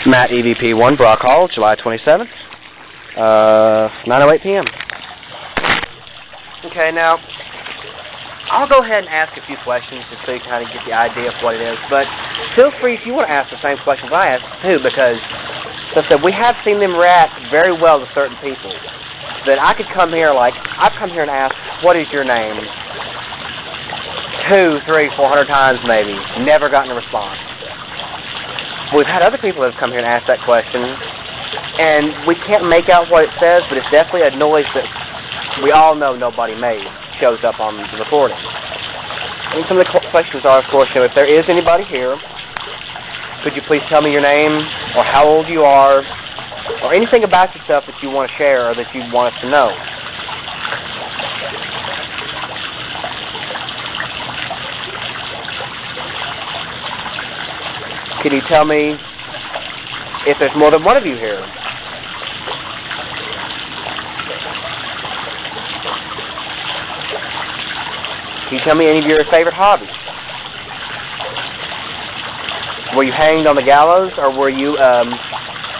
Matt, EVP 1, Brock Hall, July 27th, 9:08 p.m. Okay, now, I'll go ahead and ask a few questions just so you kind of get the idea of what it is, but feel free if you want to ask the same questions I asked too, because, as I said, we have seen them react very well to certain people. That I could come here, like, I've come here and asked, what is your name? 200, 300, 400 times maybe, never gotten a response. We've had other people that have come here and asked that question, and we can't make out what it says, but it's definitely a noise that we all know nobody made, shows up on the recording. And some of the questions are, of course, if there is anybody here, could you please tell me your name, or how old you are, or anything about yourself that you want to share or that you want us to know. Can you tell me if there's more than one of you here? Can you tell me any of your favorite hobbies? Were you hanged on the gallows, or were you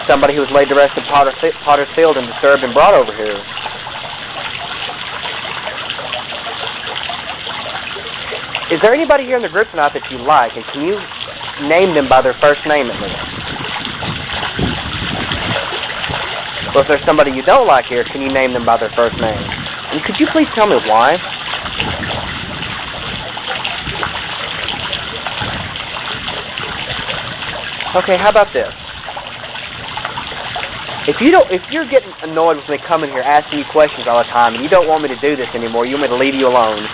somebody who was laid to rest in Potter's Field and disturbed and brought over here? Is there anybody here in the group tonight that you like, and can you name them by their first name at least? Or if there's somebody you don't like here, can you name them by their first name? And could you please tell me why? Okay, how about this? If you're getting annoyed with me coming here asking you questions all the time and you don't want me to do this anymore, you want me to leave you alone,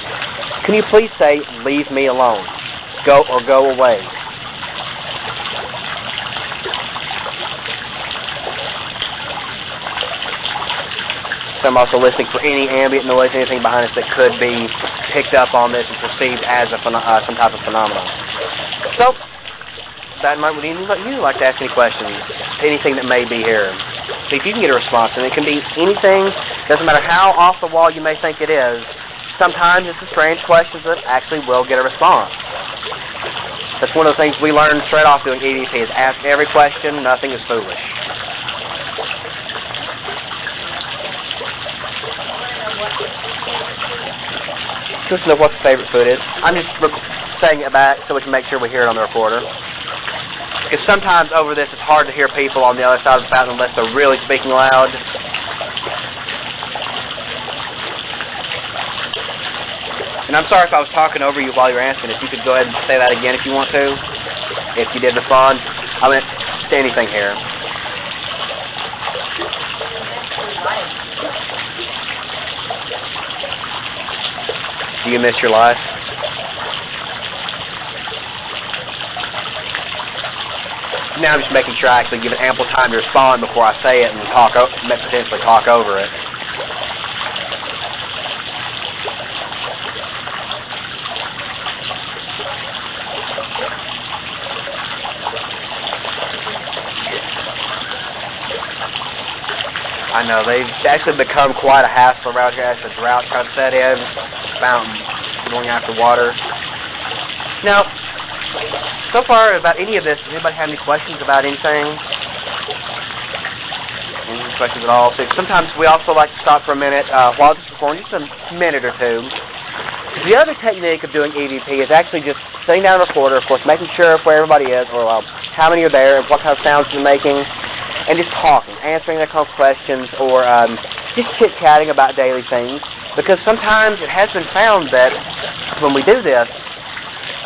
can you please say, leave me alone? Go away. So I'm also listening for any ambient noise, anything behind us that could be picked up on this and perceived as some type of phenomenon. So, that might, would anybody you like to ask any questions? Anything that may be here. See if you can get a response. And it can be anything, doesn't matter how off the wall you may think it is. Sometimes it's the strange questions that actually will get a response. That's one of the things we learned straight off doing EVP is ask every question, nothing is foolish. Just know what the favorite food is. I'm just saying it back so we can make sure we hear it on the recorder. Because sometimes over this it's hard to hear people on the other side of the fountain unless they're really speaking loud. And I'm sorry if I was talking over you while you were answering. If you could go ahead and say that again if you want to. If you did respond. I meant say anything here. Do you miss your life? Now I'm just making sure I actually give it ample time to respond before I say it and potentially talk over it. I know, they've actually become quite a hassle around here as the drought kind of set in. Fountain going after water. Now, so far about any of this, does anybody have any questions about anything? Any questions at all? Sometimes we also like to stop for a minute while this is recording, just a minute or two. The other technique of doing EVP is actually just sitting down a recorder, of course, making sure where everybody is, or how many are there, and what kind of sounds you're making, and just talking, answering their questions, or just chit-chatting about daily things. Because sometimes it has been found that when we do this,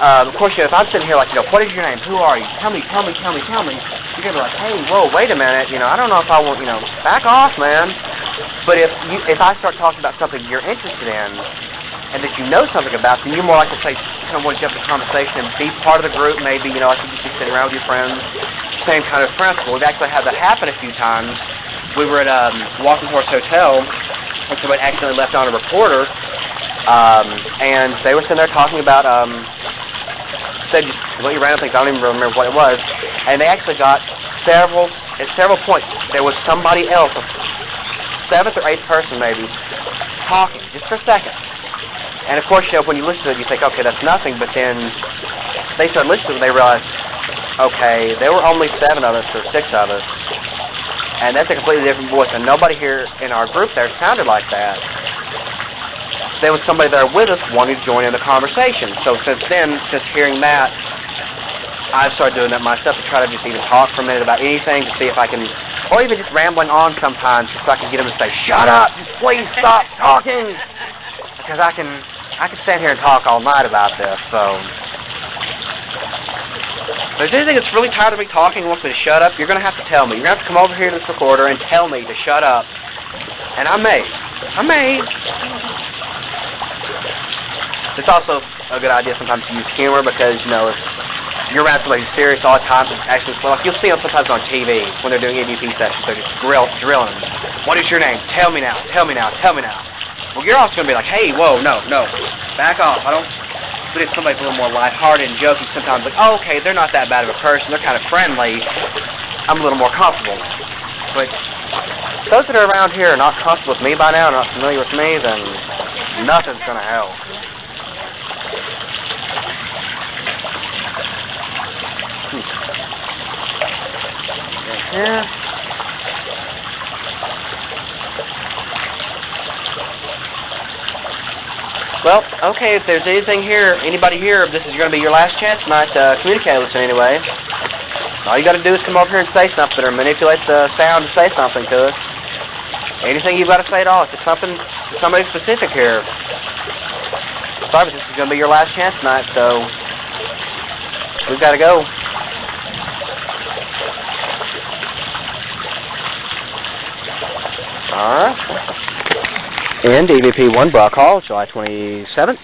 of course, if I'm sitting here like, what is your name? Who are you? Tell me. You're going to be like, hey, whoa, wait a minute. I don't know if I want, back off, man. But if I start talking about something you're interested in and that you know something about, then you're more likely to say, kind of want to jump into conversation and be part of the group, maybe, like you just be sitting around with your friends. Same kind of principle. We've actually had that happen a few times. We were at Walking Horse Hotel, and somebody accidentally left on a recorder, and they were sitting there talking about, said what you random things, I don't even remember what it was, and they actually got at several points, there was somebody else, a seventh or eighth person maybe, talking, just for a second. And of course, when you listen to it, you think, okay, that's nothing, but then they start listening and they realize, okay, there were only 7 of us or 6 of us, and that's a completely different voice, and nobody here in our group there sounded like that. There was somebody there with us wanting to join in the conversation. So since then, since hearing that, I've started doing that myself to try to just even talk for a minute about anything to see if I can, or even just rambling on sometimes just so I can get them to say, "Shut up! Just please stop talking!" Because I can stand here and talk all night about this, so. If there's anything that's really tired of me talking and wants me to shut up, you're going to have to tell me. You're going to have to come over here to this recorder and tell me to shut up. And I may. It's also a good idea sometimes to use humor because, you know, if you're around somebody who's serious all the time, it's actually, like you'll see them sometimes on TV when they're doing EVP sessions. They're just drilling them. "What is your name? Tell me now. Tell me now. Tell me now." Well, you're also going to be like, "Hey, whoa, no. Back off. I don't..." But if somebody's a little more lighthearted and joking, sometimes like, "Oh, okay, they're not that bad of a person. They're kind of friendly." I'm a little more comfortable. But those that are around here are not comfortable with me by now, not familiar with me, then nothing's going to help. Yeah. Well, okay, if there's anything here, anybody here, if this is going to be your last chance tonight to communicate with us in any way, all you got to do is come over here and say something or manipulate the sound to say something to us. Anything you've got to say at all. If it's something, somebody specific here. Sorry, but this is going to be your last chance tonight, so we've got to go. Alright. And EVP 1 Brock Hall, July 27th.